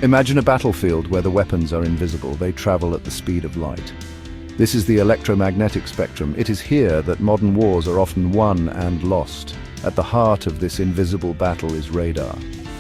Imagine a battlefield where the weapons are invisible. They travel at the speed of light. This is the electromagnetic spectrum. It is here that modern wars are often won and lost. At the heart of this invisible battle is radar.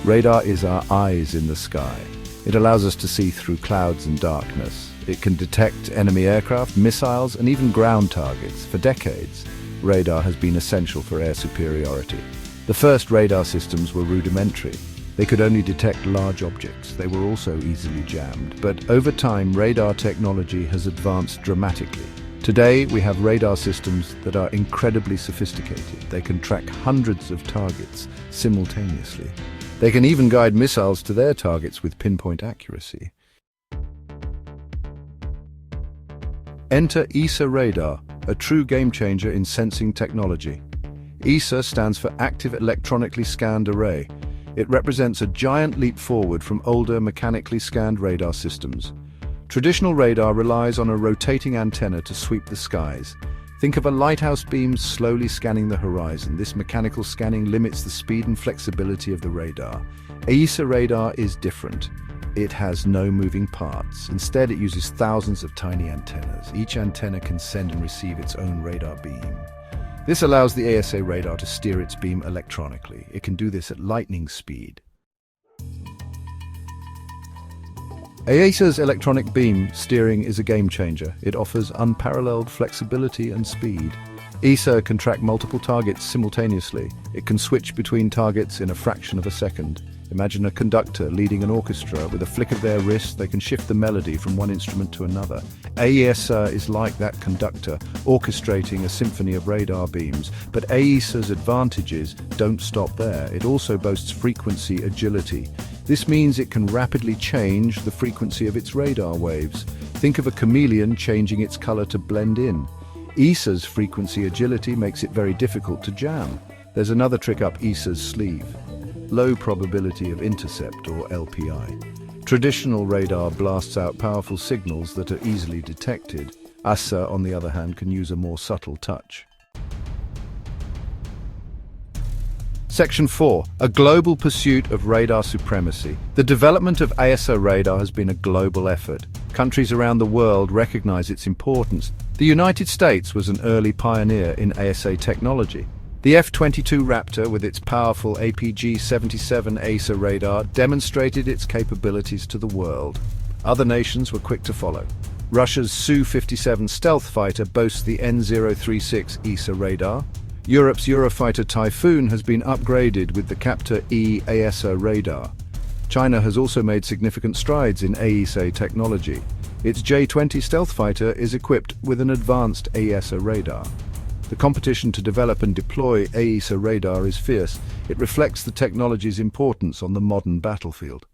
Radar is our eyes in the sky. It allows us to see through clouds and darkness. It can detect enemy aircraft, missiles, and even ground targets. For decades, radar has been essential for air superiority. The first radar systems were rudimentary. They could only detect large objects. They were also easily jammed. But over time, radar technology has advanced dramatically. Today, we have radar systems that are incredibly sophisticated. They can track hundreds of targets simultaneously. They can even guide missiles to their targets with pinpoint accuracy. Enter AESA radar, a true game-changer in sensing technology. AESA stands for Active Electronically Scanned Array. It represents a giant leap forward from older mechanically scanned radar systems. Traditional radar relies on a rotating antenna to sweep the skies. Think of a lighthouse beam slowly scanning the horizon. This mechanical scanning limits the speed and flexibility of the radar. AESA radar is different. It has no moving parts. Instead, it uses thousands of tiny antennas. Each antenna can send and receive its own radar beam. This allows the AESA radar to steer its beam electronically. It can do this at lightning speed. AESA's electronic beam steering is a game-changer. It offers unparalleled flexibility and speed. AESA can track multiple targets simultaneously. It can switch between targets in a fraction of a second. Imagine a conductor leading an orchestra. With a flick of their wrist, they can shift the melody from one instrument to another. AESA is like that conductor, orchestrating a symphony of radar beams. But AESA's advantages don't stop there. It also boasts frequency agility. This means it can rapidly change the frequency of its radar waves. Think of a chameleon changing its color to blend in. AESA's frequency agility makes it very difficult to jam. There's another trick up AESA's sleeve: low probability of intercept, or LPI. Traditional radar blasts out powerful signals that are easily detected. AESA, on the other hand, can use a more subtle touch. Section 4. A global pursuit of radar supremacy. The development of AESA radar has been a global effort. Countries around the world recognize its importance. The United States was an early pioneer in AESA technology. The F-22 Raptor, with its powerful APG-77 AESA radar, demonstrated its capabilities to the world. Other nations were quick to follow. Russia's Su-57 stealth fighter boasts the N036 AESA radar. Europe's Eurofighter Typhoon has been upgraded with the CAPTOR-E AESA radar. China has also made significant strides in AESA technology. Its J-20 stealth fighter is equipped with an advanced AESA radar. The competition to develop and deploy AESA radar is fierce. It reflects the technology's importance on the modern battlefield.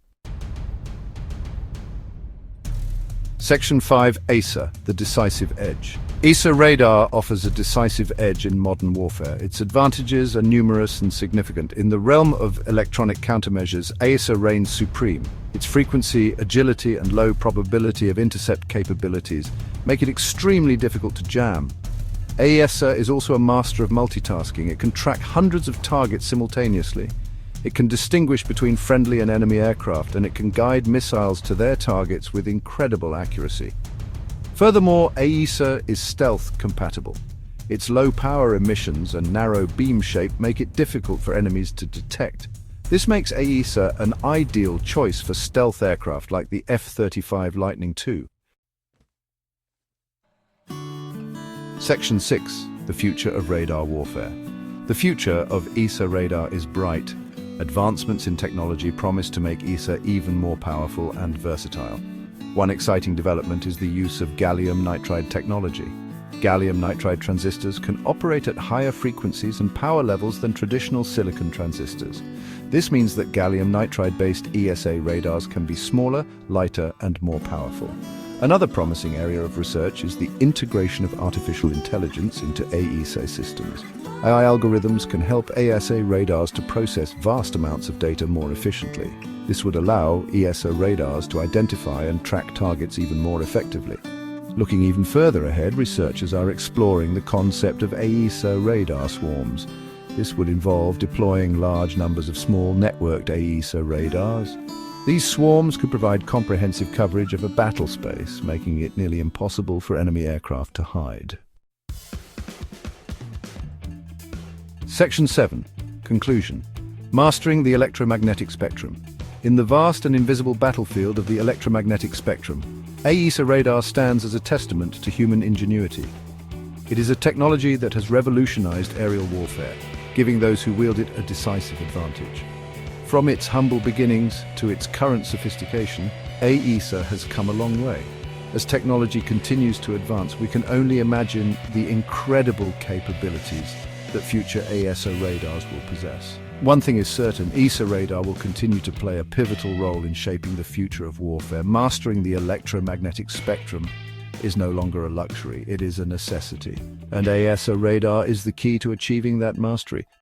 Section 5. AESA, the decisive edge. AESA radar offers a decisive edge in modern warfare. Its advantages are numerous and significant. In the realm of electronic countermeasures, AESA reigns supreme. Its frequency, agility, and low probability of intercept capabilities make it extremely difficult to jam. AESA is also a master of multitasking. It can track hundreds of targets simultaneously. It can distinguish between friendly and enemy aircraft, and it can guide missiles to their targets with incredible accuracy. Furthermore, AESA is stealth compatible. Its low power emissions and narrow beam shape make it difficult for enemies to detect. This makes AESA an ideal choice for stealth aircraft like the F-35 Lightning II. Section 6. The future of radar warfare. The future of AESA radar is bright. Advancements in technology promise to make AESA even more powerful and versatile. One exciting development is the use of gallium nitride technology. Gallium nitride transistors can operate at higher frequencies and power levels than traditional silicon transistors. This means that gallium nitride-based AESA radars can be smaller, lighter, and more powerful. Another promising area of research is the integration of artificial intelligence into AESA systems. AI algorithms can help AESA radars to process vast amounts of data more efficiently. This would allow AESA radars to identify and track targets even more effectively. Looking even further ahead, researchers are exploring the concept of AESA radar swarms. This would involve deploying large numbers of small networked AESA radars. These swarms could provide comprehensive coverage of a battle space, making it nearly impossible for enemy aircraft to hide. Section 7. Conclusion. Mastering the electromagnetic spectrum. In the vast and invisible battlefield of the electromagnetic spectrum, AESA radar stands as a testament to human ingenuity. It is a technology that has revolutionized aerial warfare, giving those who wield it a decisive advantage. From its humble beginnings to its current sophistication, AESA has come a long way. As technology continues to advance, we can only imagine the incredible capabilities that future AESA radars will possess. One thing is certain, AESA radar will continue to play a pivotal role in shaping the future of warfare. Mastering the electromagnetic spectrum is no longer a luxury, it is a necessity. And AESA radar is the key to achieving that mastery.